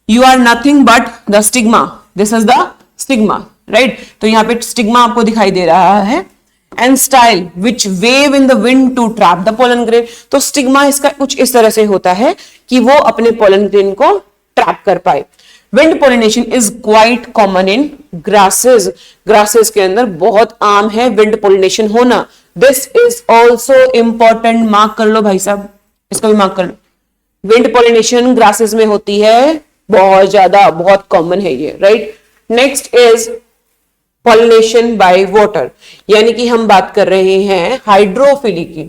You are nothing but the stigma, this is the stigma, right? तो यहाँ पे स्टिग्मा आपको दिखाई दे रहा है। And style which wave in the wind to trap the pollen grain. तो स्टिग्मा इसका कुछ इस तरह से होता है कि वो अपने पोलन ग्रेन को ट्रैप कर पाए। Wind pollination is quite common in grasses. Grasses के अंदर बहुत आम है विंड पॉलिनेशन होना। This is also important, mark कर लो भाई साहब, इसको भी मार्क कर लो। विंड पॉलिनेशन ग्रासेस में होती है, बहुत ज्यादा, बहुत कॉमन है ये, right? Next is pollination by water, यानी कि हम बात कर रहे हैं हाइड्रोफिली की।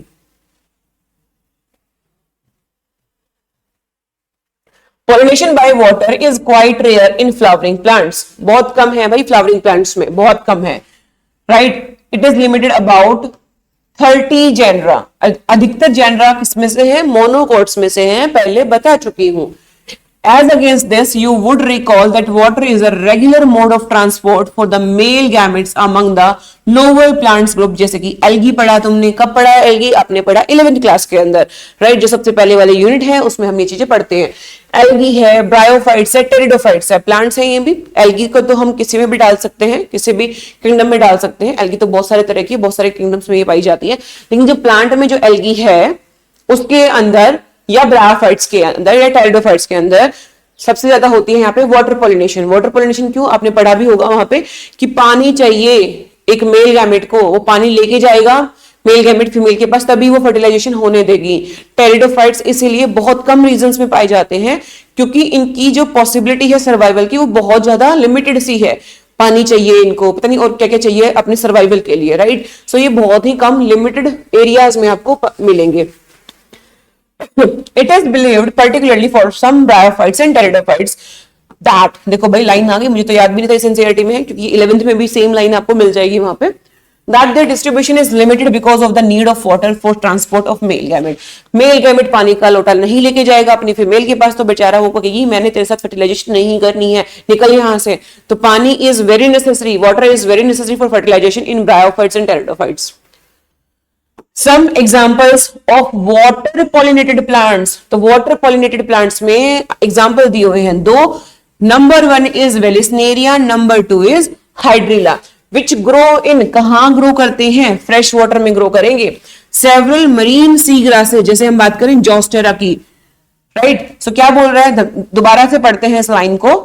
Pollination by water is quite rare in flowering plants. बहुत कम है भाई फ्लावरिंग प्लांट्स में, बहुत कम है, right? It is limited about 30 genera. अधिकतर जेनरा किसमें से है? मोनोकोट्स में से है, पहले बता चुकी हूं। As against this, you would recall that water is a regular mode of transport for the male gametes among the lower plants group. जैसे कि एल्गी पढ़ा तुमने, कब पढ़ा है एल्गी? आपने पढ़ा 11th क्लास के अंदर, राइट? जो सबसे पहले वाले यूनिट है उसमें हम ये चीजें पढ़ते हैं। एल्गी है, ब्रायोफाइट्स है, टेरिडोफाइट्स है, प्लांट्स हैं ये भी। एल्गी को तो हम किसी में भी डाल सकते हैं, किसी भी किंगडम में डाल सकते हैं। एल्गी तो बहुत सारे तरह की, बहुत सारे किंगडम्स में ये पाई जाती है, लेकिन जो प्लांट में जो एल्गी है उसके अंदर या ब्रायोफाइट्स के अंदर या टेरिडोफाइट्स के अंदर सबसे ज्यादा होती है यहाँ पे वाटर पॉलिनेशन। वाटर पॉलिनेशन क्यों? आपने पढ़ा भी होगा वहां पे कि पानी चाहिए एक मेल गैमेट को, वो पानी लेके जाएगा मेल गैमेट फीमेल के पास, तभी वो फर्टिलाइजेशन होने देगी। टेरिडोफाइट्स इसीलिए बहुत कम रीजंस में पाए जाते हैं क्योंकि इनकी जो पॉसिबिलिटी है सर्वाइवल की वो बहुत ज्यादा लिमिटेड सी है। पानी चाहिए इनको, पता नहीं और क्या क्या चाहिए अपने सर्वाइवल के लिए, राइट? सो ये बहुत ही कम लिमिटेड एरियाज में आपको मिलेंगे। It is believed, particularly for some bryophytes and pteridophytes, that देखो भाई लाइन आ गई, मुझे तो याद भी नहीं था सिंसियरिटी में, क्योंकि 11th में भी सेम लाइन आपको मिल जाएगी वहां पे। That their distribution is limited because of the need of water for transport of male gamete. Male gamete पानी का लोटा नहीं लेके जाएगा अपनी फीमेल के पास, तो बेचारा वो कहेगी मैंने तेरे साथ फर्टिलाइजेशन नहीं करनी है, निकल यहां से। तो पानी is very necessary, water is very necessary for fertilization in bryophytes and pteridophytes. Some examples of water pollinated plants, तो water pollinated plants में example दिए हुए हैं दो। Number 1 is Vallisneria, number 2 is Hydrilla, which grow in, कहां grow करते हैं? Fresh water में ग्रो करेंगे। Several marine sea grasses, जैसे हम बात करें जॉस्टेरा की, राइट? सो क्या बोल रहा है, दोबारा से पढ़ते हैं इस लाइन को।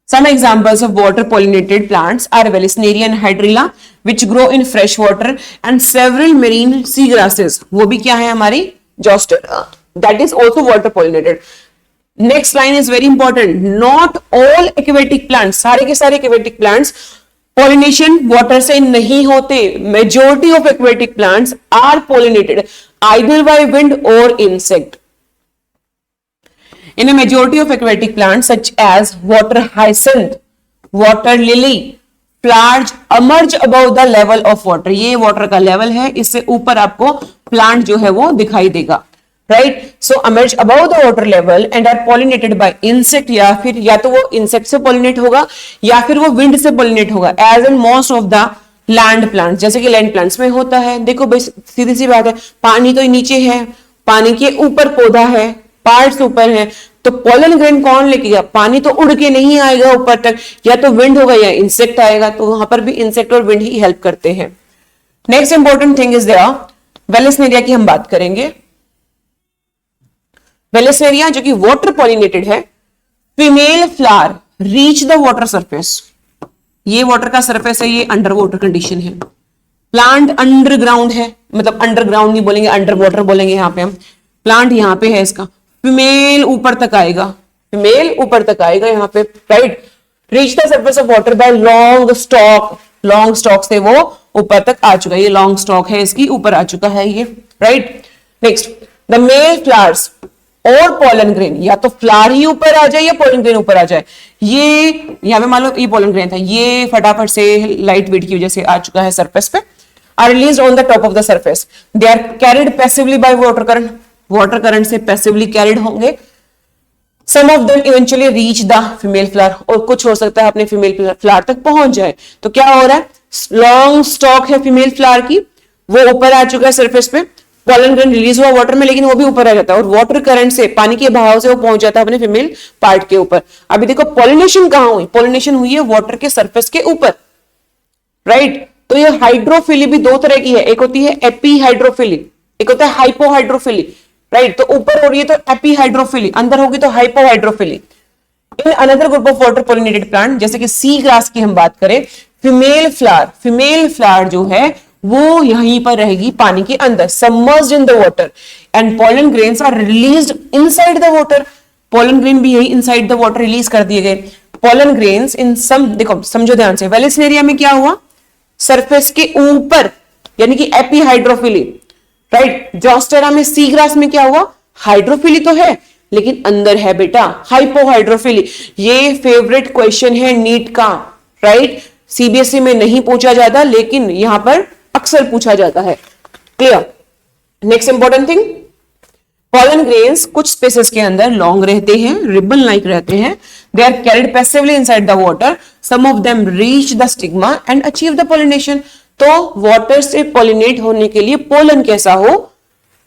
Some examples of water pollinated plants are Vallisneria and Hydrilla, which grow in fresh water, and several marine sea grasses, वो भी क्या है हमारी Zostera, that is also water pollinated. Next line is very important. Not all aquatic plants, सारे के सारे aquatic plants pollination water से नहीं होते। Majority of aquatic plants are pollinated either by wind or insect. In a majority of aquatic plants such as water hyacinth, water lily, flowers emerge above the level of water. ये water का level है, इससे ऊपर आपको plant जो है वो दिखाई देगा, right? So emerge above the water level and are pollinated by insect, या फिर या तो वो insect से pollinate होगा या फिर वो wind से pollinate होगा, as in most of the land plants, जैसे कि land plants में होता है। देखो भाई सीधी सी बात है, पानी तो नीचे है, पानी के ऊपर पौधा है, पार्ट्स ऊपर है, तो पोलन ग्रेन कौन लेके गया? पानी तो उड़ के नहीं आएगा ऊपर तक, या तो विंड होगा या इंसेक्ट आएगा, तो वहां पर भी इंसेक्ट और विंड ही हेल्प करते हैं। Next important thing is there Vallisneria की हम बात करेंगे। वेलिस्नेरिया जो कि वाटर पॉलिनेटेड है, female flower reach the water surface, ये वाटर का सरफेस है, ये अंडर वाटर कंडीशन है। प्लांट अंडरग्राउंड है, मतलब अंडरग्राउंड नहीं बोलेंगे, अंडर वाटर बोलेंगे यहाँ पे हम। प्लांट यहाँ पे है इसका, फीमेल ऊपर तक आएगा, फीमेल ऊपर तक आएगा यहाँ पे, right? Reach the surface of water bye long stock, long stock से वो ऊपर तक आ चुका है, ये लॉन्ग स्टॉक है इसकी, ऊपर आ चुका है ये, right? Next, the male flowers और पोलन ग्रेन, या तो फ्लावर ही ऊपर आ जाए या पोलन ग्रेन ऊपर आ जाए। ये यहाँ पे मान लो ये पोलन ग्रेन था, ये फटाफट से लाइट वेट की वजह से आ चुका है सरफेस पे, or released on the top of the surface, they are carried passively by water current, water current से पैसिवली कैरिड होंगे। Some of them eventually reach the female flower, और कुछ हो सकता है अपने फीमेल फ्लावर तक पहुंच जाए। तो क्या हो रहा है, लॉन्ग स्टॉक है फीमेल फ्लावर की, वो ऊपर आ चुका है सरफेस पे, पोलन ग्रेन रिलीज हुआ वाटर में, लेकिन वो भी ऊपर आ जाता है, और वाटर करंट से, पानी के बहाव से वो पहुंच जाता है अपने फीमेल पार्ट के ऊपर। अभी देखो पॉलिनेशन कहां हुई, पॉलिनेशन हुई है वाटर के सरफेस के ऊपर, राइट? तो ये हाइड्रोफिली भी दो तरह की है, एक होती है एपीहाइड्रोफिली, एक होता है हाइपोहाइड्रोफिली, राइट? तो ऊपर हो रही है तो एपीहाइड्रोफिली, अंदर होगी तो hypohydrophily. In another group of water pollinated plant, जैसे कि सी ग्रास की हम बात करें, फीमेल फ्लावर जो है वो यहीं पर रहेगी पानी के अंदर, submerged in the water, and pollen grains are released inside the water. Pollen grain भी यही इनसाइड द वाटर रिलीज कर दिए गए। पोलन ग्रेन्स इन सम, देखो समझो ध्यान से, वेलिस्नेरिया में क्या हुआ, सरफेस के ऊपर यानी कि एपीहाइड्रोफिली, राइट? जॉस्टेरा में, सी ग्रास में क्या हुआ, हाइड्रोफिली तो है लेकिन अंदर है बेटा हाइपोहाइड्रोफिली। ये फेवरेट क्वेश्चन है नीट का, राइट? सीबीएसई में नहीं पूछा जाता लेकिन यहां पर अक्सर पूछा जाता है। Clear? Next important thing, Pollen grains कुछ स्पेसेस के अंदर लॉन्ग रहते हैं, रिबन लाइक रहते हैं. They are carried passively inside the water. Some of them reach the stigma and achieve the pollination. तो वाटर से पॉलिनेट होने के लिए पोलन कैसा हो,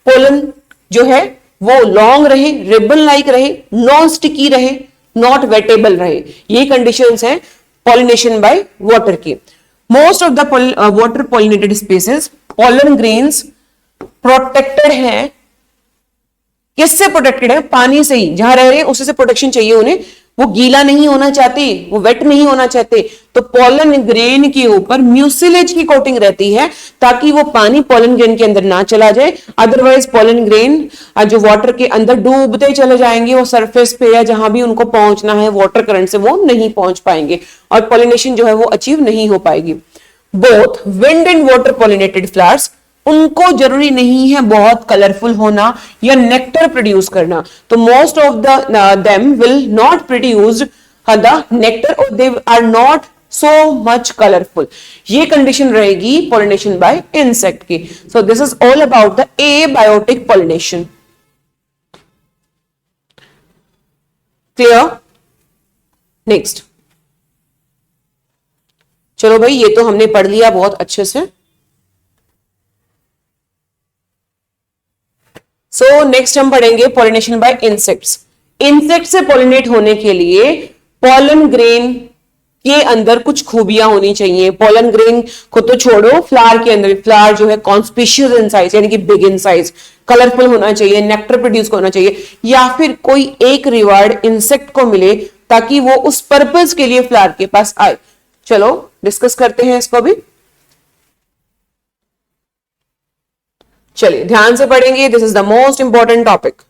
पोलन जो है वो लॉन्ग रहे, रिबन लाइक रहे, नॉन स्टिकी रहे, नॉट वेटेबल रहे. ये कंडीशंस हैं पॉलिनेशन बाय वाटर की. Most of the water pollinated spaces pollen grains protected हैं. किससे प्रोटेक्टेड है? पानी से ही. जहां रह रहे हैं उसी से प्रोटेक्शन चाहिए उन्हें. वो गीला नहीं होना चाहते, वो वेट नहीं होना चाहते. तो पोलन ग्रेन के ऊपर म्यूसिलेज की कोटिंग रहती है ताकि वो पानी पोलन ग्रेन के अंदर ना चला जाए. अदरवाइज पोलन ग्रेन जो वाटर के अंदर डूबते चले जाएंगे, वो सरफेस पे या जहां भी उनको पहुंचना है वाटर करंट से वो नहीं पहुंच पाएंगे और पॉलिनेशन जो है वो अचीव नहीं हो पाएगी. Both wind and water pollinated flowers, उनको जरूरी नहीं है बहुत कलरफुल होना या नेक्टर प्रोड्यूस करना. तो most of them will not produce the nectar और they are not so much colourful. ये कंडीशन रहेगी पॉलिनेशन बाय इंसेक्ट की. So this is all about the abiotic pollination. Clear? Next. चलो भाई, ये तो हमने पढ़ लिया बहुत अच्छे से. सो नेक्स्ट हम पढ़ेंगे पॉलिनेशन बाय इंसेक्ट्स. इंसेक्ट से पॉलिनेट होने के लिए पॉलन ग्रेन के अंदर कुछ खूबियां होनी चाहिए. पॉलन ग्रेन को तो छोड़ो, फ्लावर के अंदर, फ्लावर जो है कॉन्स्पिशियस इन साइज यानी कि बिग इन साइज, कलरफुल होना चाहिए, नेक्टर प्रोड्यूस होना चाहिए, या फिर कोई एक रिवार्ड इंसेक्ट को मिले ताकि वो उस पर्पस के लिए फ्लावर के पास आए. चलो डिस्कस करते हैं इसको भी. चलिए ध्यान से पढ़ेंगे. This is the most important topic.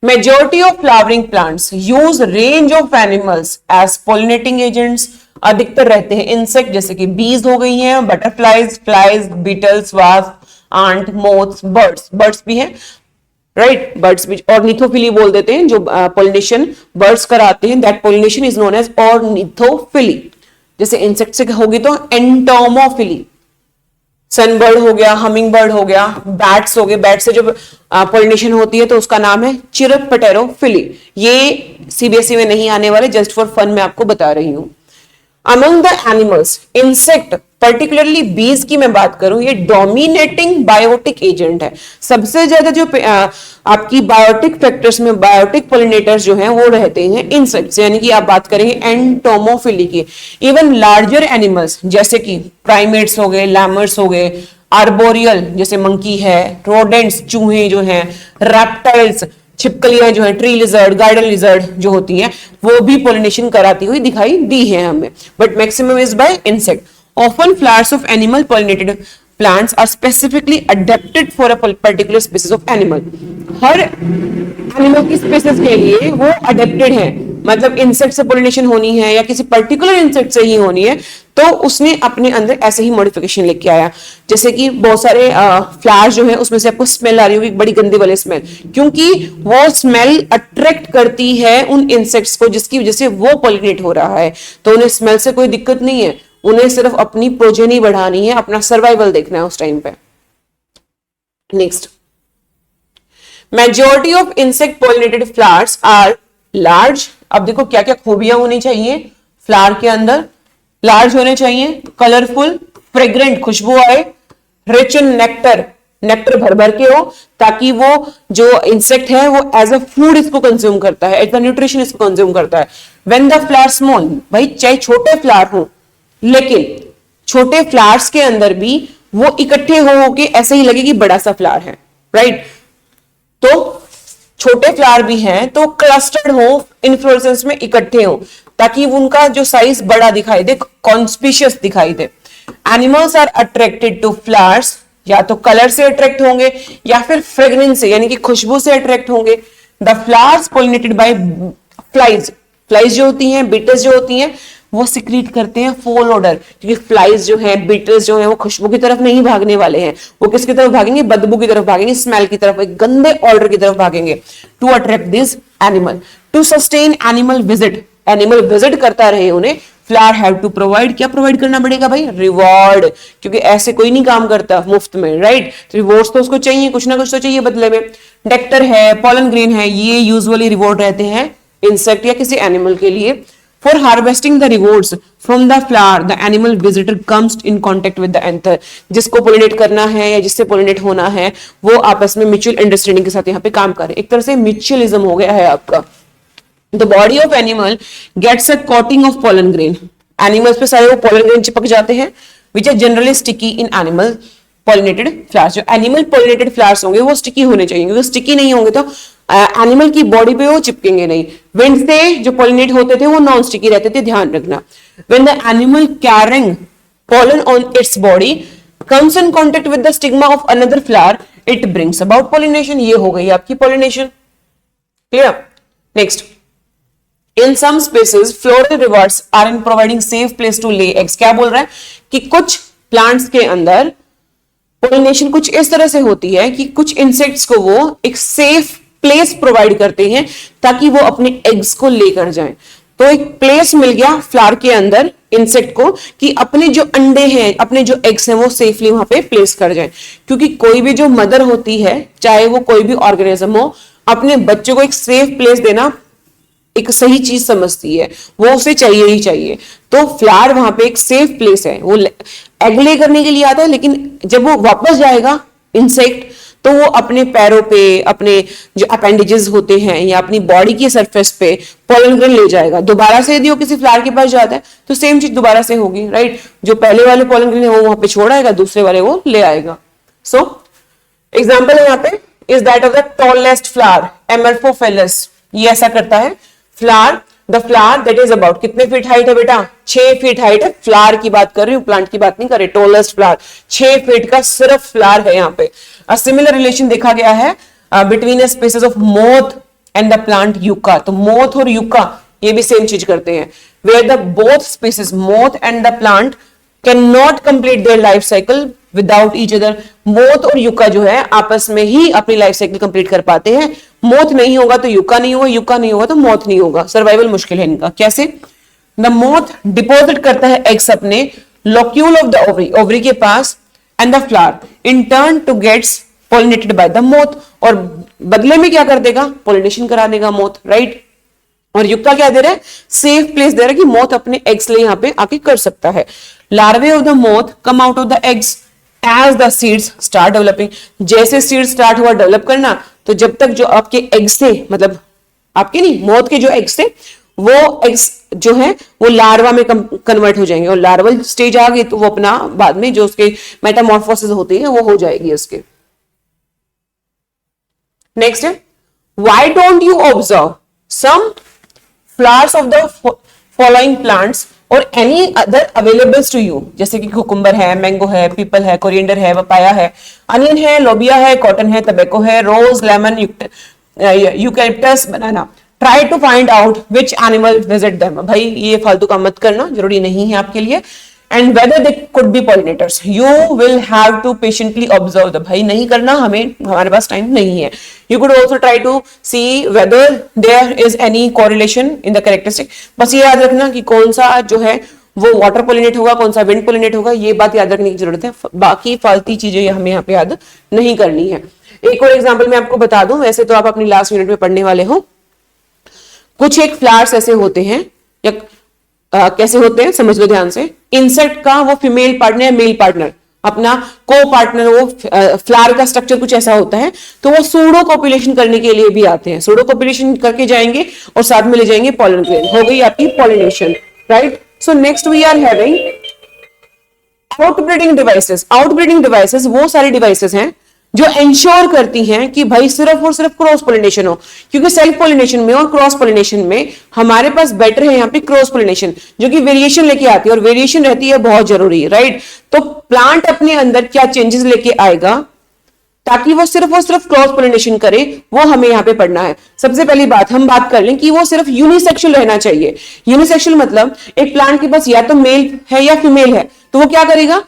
Majority of flowering plants use range of animals as pollinating agents. अधिकतर रहते हैं इंसेक्ट, जैसे कि बीज हो गई हैं, butterflies, flies, beetles, wasp, ant, moths, birds. Birds भी हैं, राइट? बर्ड्स भी ऑर्निथोफिली बोल देते हैं जो पॉलिनेशन बर्ड्स कराते हैं. That pollination is known as ornithophily. जैसे इंसेक्ट से होगी तो एंटोमोफिली. सनबर्ड हो गया, हमिंग बर्ड हो गया, बैट्स हो गए. बैट से जब पॉलिनेशन होती है तो उसका नाम है चिरपटेरोफिली. ये सीबीएसई में नहीं आने वाले, जस्ट फॉर फन मैं आपको बता रही हूं. Among the animals, insect particularly बीज की मैं बात करूं, ये डोमिनेटिंग बायोटिक एजेंट है. सबसे ज्यादा जो आपकी बायोटिक फैक्टर्स में बायोटिक पॉलिनेटर्स जो हैं वो रहते हैं इंसेक्ट्स, यानी कि आप बात करेंगे एंटोमोफिली की. इवन लार्जर एनिमल्स जैसे कि प्राइमेट्स हो गए, लैमर्स हो गए, आर्बोरियल जैसे मंकी है, रोडेंट्स चूहे जो हैं, रेप्टाइल्स छिपकलियां जो है, ट्री लिजर्ड, गार्डन लिजर्ड जो होती हैं, वो भी पॉलिनेशन कराती हुई दिखाई दी है हमें. But maximum is by insect. Often flowers of animal pollinated plants are specifically adapted for a particular species of animal. Her animal की स्पीसीज के लिए वो अडेप्टेड है. मतलब इंसेक्ट से पॉलिनेशन होनी है या किसी पर्टिकुलर इंसेक्ट से ही होनी है तो उसने अपने अंदर ऐसे ही मॉडिफिकेशन लेके आया. जैसे कि बहुत सारे फ्लावर्स जो है उसमें से आपको स्मेल आ रही होगी, बड़ी गंदी वाली स्मेल, क्योंकि वो स्मेल अट्रैक्ट करती है उन इंसेक्ट्स को जिसकी वजह से वो पॉलिनेट हो रहा है. तो उन्हें स्मेल से कोई दिक्कत नहीं है, उन्हें सिर्फ अपनी प्रोजेनी बढ़ानी है, अपना सर्वाइवल देखना है उस टाइम पे. Next, majority of insect pollinated flowers are large. अब देखो क्या क्या खूबियां होनी चाहिए फ्लावर के अंदर. लार्ज होने चाहिए, कलरफुल, फ्रेग्रेंट खुशबू आए, रिच इन नेक्टर, नेक्टर भर भर के हो ताकि वो जो इंसेक्ट है वो एज अ फूड इसको कंज्यूम करता है, एज अ न्यूट्रिशन इसको कंज्यूम करता है. व्हेन द फ्लावर स्मॉल, भाई चाहे छोटे फ्लावर हो लेकिन छोटे फ्लावर्स के अंदर भी वो इकट्ठे हो के ऐसे ही लगे कि बड़ा सा फ्लावर है, राइट? तो छोटे फ्लावर भी हैं तो क्लस्टर्ड हो, इन्फ्लोरेसेंस में इकट्ठे हो ताकि उनका जो साइज बड़ा दिखाई दे, कॉन्स्पिशियस दिखाई दे. Animals are attracted to flowers, या तो कलर से अट्रैक्ट होंगे या फिर फ्रेग्रेंस से यानी कि खुशबू से अट्रैक्ट होंगे. The flowers pollinated bye flies, flies जो होती हैं, बीटल्स जो होती हैं, वो सिक्रीट करते हैं फॉल ऑर्डर, क्योंकि फ्लाइज जो है, बीटल्स जो है, वो खुशबू की तरफ नहीं भागने वाले हैं, वो किसकी तरफ भागेंगे? बदबू की तरफ भागेंगे, स्मेल की तरफ, एक गंदे ऑर्डर की तरफ भागेंगे. To attract this animal, to sustain animal visit, animal visit करता रहे उन्हें फ्लावर हैव टू प्रोवाइड, क्या प्रोवाइड करना पड़ेगा भाई, रिवॉर्ड, क्योंकि ऐसे कोई नहीं काम करता मुफ्त में, राइट। रिवॉर्ड्स तो उसको चाहिए, कुछ ना कुछ तो चाहिए बदले में। नेक्टर है, पॉलन ग्रेन है, ये यूजुअली रिवॉर्ड रहते हैं इंसेक्ट या किसी एनिमल के लिए। For harvesting the rewards from the flower, the animal visitor comes in contact with the anther. जिसको पोलिनेट करना है या जिससे पोलिनेट होना है वो आपस में म्यूचुअल अंडरस्टैंडिंग के साथ यहाँ पे काम करें। एक तरह से म्यूचुअलिज्म हो गया है आपका। The body of animal gets a coating of pollen grain. Animals पे सारे वो pollen grain चिपक जाते हैं, which are generally sticky in animal pollinated flowers. जो animal pollinated flowers होंगे वो sticky होने चाहिए, क्योंकि sticky नहीं होंगे तो एनिमल की बॉडी पे वो चिपकेंगे नहीं। विंड से जो पोलिनेट होते थे वो नॉन स्टिकी रहते थे, ध्यान रखना। When the animal carrying pollen on its body comes in contact with the stigma of another flower, it brings about pollination. ये हो गई आपकी pollination, clear? Next, in some species floral rewards are in providing safe place to lay eggs. क्या बोल रहा है कि कुछ प्लांट्स के अंदर पोलिनेशन कुछ इस तरह से होती है कि कुछ इंसेक्ट्स को वो एक सेफ प्लेस प्रोवाइड करते हैं ताकि वो अपने एग्स को लेकर जाएं। तो एक प्लेस मिल गया फ्लावर के अंदर इंसेक्ट को कि अपने जो अंडे हैं, अपने जो एग्स हैं वो सेफली वहां पे प्लेस कर जाएं। क्योंकि कोई भी जो मदर होती है, चाहे वो कोई भी ऑर्गेनिज्म हो, अपने बच्चों को एक सेफ प्लेस देना एक सही चीज समझती है, वो उसे चाहिए ही चाहिए। तो फ्लावर वहां पे एक सेफ प्लेस है, वो एग ले करने के लिए आता है, लेकिन जब वो वापस जाएगा इंसेक्ट तो वो अपने पैरों पे, अपने जो अपेंडेजेस होते हैं या अपनी बॉडी की सरफेस पे पोलन ग्रेन ले जाएगा। दोबारा से यदि वो किसी फ्लावर के पास जाता है तो सेम चीज दोबारा से होगी, राइट। जो पहले वाले पोलन ग्रेन है वो वहां पे छोड़ आएगा, दूसरे वाले वो ले आएगा। सो एग्जाम्पल है यहाँ पे is that of the tallest flower amorphophallus. ये ऐसा करता है flower, the flower that is about, कितने फीट हाइट है बेटा, 6 फीट हाइट है। फ्लावर की बात कर रही हूँ, प्लांट की बात नहीं कर रही। टॉलेस्ट फ्लावर 6 फीट का सिर्फ फ्लावर है यहाँ पे। अ सिमिलर रिलेशन देखा गया है between species of moth and the plant yucca. तो मोथ और यूका ये भी सेम चीज करते हैं, where the both species moth and the plant can not complete their life cycle without each other. Moth और यूका जो है आपस में ही अपनी लाइफ साइकिल कंप्लीट कर पाते हैं। मोथ नहीं होगा तो यूका नहीं होगा, यूका नहीं होगा तो मोथ नहीं होगा। सर्वाइवल मुश्किल है इनका। कैसे? द मोथ डिपॉजिट करता है एग्स अपने locule of the ovary, ovary के पास, and the flower in turn to gets pollinated by the moth, और बदले में क्या कर देगा, पोलिनेशन करा देगा मोथ, राइट। और युक्का क्या दे रहा है, सेफ प्लेस दे रहा है कि मोथ अपने एग्स ले यहाँ पे आके कर सकता है। Larvae of the moth come out of the eggs as the seeds start developing. जैसे सीड स्टार्ट हुआ डेवलप करना, तो जब तक जो आपके एग्स से, मतलब आपके नहीं, मोथ के जो एग्स थे वो एग्स जो है वो लार्वा में कन्वर्ट हो जाएंगे, और लार्वल स्टेज आ गई तो वो अपना बाद में जो उसके मेटामॉर्फोसिस होती है वो हो जाएगी उसके। नेक्स्ट है, why don't you observe some flowers of the following plants or any other available to you, जैसे कि कुकुम्बर है, मैंगो है, पीपल है, कोरिएंडर है, पपाया है, अनियन है, लोबिया है, कॉटन है, टबैको है, rose, lemon, eucalyptus, banana. Try to find out which animal visit them. भाई ये फालतू का मत करना, जरूरी नहीं है आपके लिए। And whether they could be pollinators, you will have to patiently observe the. भाई नहीं करना, हमारे पास टाइम नहीं है। You could also try to see whether there is any correlation in the characteristic. बस ये याद रखना कि कौन सा जो है वो वाटर पोलिनेट होगा, कौन सा विंड पोलिनेट होगा, ये बात याद रखने की जरूरत है। बाकी फालतू चीजें हमें यहाँ पे याद नहीं करनी है। एक और एग्जाम्पल मैं आपको बता दूं, वैसे तो आप अपनी लास्ट यूनिट में पढ़ने वाले हो। कुछ एक फ्लावर्स ऐसे होते हैं, या कैसे होते हैं समझ लो ध्यान से। इंसेक्ट का वो फीमेल पार्टनर या मेल पार्टनर, अपना को पार्टनर, वो फ्लावर का स्ट्रक्चर कुछ ऐसा होता है, तो वो सूडो कॉपुलेशन करने के लिए भी आते हैं। सूडो कॉपुलेशन करके जाएंगे और साथ में ले जाएंगे पॉलन ग्रेन। हो गई आपकी pollination, right. So next we are having outbreeding devices. Outbreeding devices वो सारी डिवाइसेस हैं जो इंश्योर करती हैं कि भाई सिर्फ और सिर्फ क्रॉस पोलिनेशन हो, क्योंकि सेल्फ पोलिनेशन में और क्रॉस पोलिनेशन में हमारे पास बेटर है यहाँ पे क्रॉस पोलिनेशन, जो कि वेरिएशन लेके आती है, और वेरिएशन रहती है बहुत जरूरी, राइट। तो प्लांट अपने अंदर क्या चेंजेस लेके आएगा ताकि वो सिर्फ और सिर्फ क्रॉस पोलिनेशन करे, वो हमें यहाँ पे पढ़ना है। सबसे पहली बात हम बात कर लें कि वो सिर्फ यूनिसेक्सुअल रहना चाहिए। यूनिसेक्सुअल मतलब एक प्लांट के पास या तो मेल है या फीमेल है, तो वो क्या करेगा,